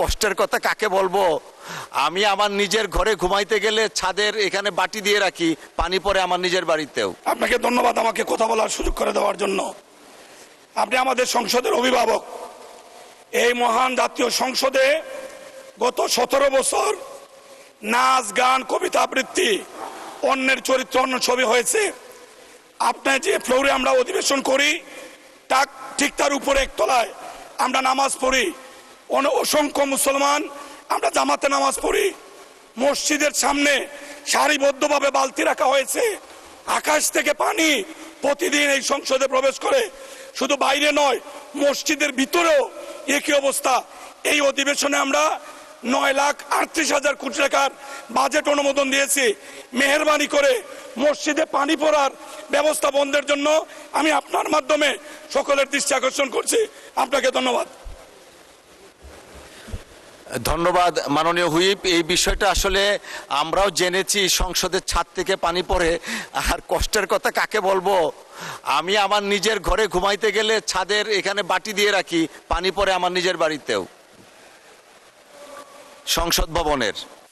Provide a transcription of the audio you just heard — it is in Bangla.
কষ্টের কথা কাকে বলবো। আমি আমার নিজের ঘরে ঘুমাইতে গেলে ছাদের এখানে বাটি দিয়ে রাখি, পানি পড়ে আমার নিজের বাড়িতেও। আপনাকে ধন্যবাদ আমাকে কথা বলার সুযোগ করে দেওয়ার জন্য। আপনি আমাদের সংসদের অভিভাবক। এই মহান জাতীয় সংসদে গত 17 বছর নাচ গান কবিতা আবৃত্তি অন্যের চরিত্র অন্য ছবি হয়েছে। আপনার যে ফ্লোরে আমরা অধিবেশন করি ঠিক তার উপরে একতলায় আমরা নামাজ পড়ি। অসংখ্য মুসলমান আমরা জামাতে নামাজ পড়ি। মসজিদের সামনে সারিবদ্ধভাবে বালতি রাখা হয়েছে। আকাশ থেকে পানি প্রতিদিন এই সংসদে প্রবেশ করে। শুধু বাইরে নয়, মসজিদের ভিতরেও একই অবস্থা। এই অধিবেশনে আমরা 9,38,000 কোটি টাকার বাজেট অনুমোদন দিয়েছি। মেহেরবানি করে মসজিদে পানি পড়ার ব্যবস্থা বন্ধের জন্য আমি আপনার মাধ্যমে সকলের দৃষ্টি আকর্ষণ করছি। আপনাকে ধন্যবাদ। ধন্যবাদ মাননীয় হুইপ। এই বিষয়টা আসলে আমরাও জেনেছি, সংসদের ছাদ থেকে পানি পড়ে। আর কষ্টের কথা কাকে বলবো। আমি আমার নিজের ঘরে ঘুমাইতে গেলে ছাদের এখানে বাটি দিয়ে রাখি, পানি পড়ে আমার নিজের বাড়িতেও, সংসদ ভবনের।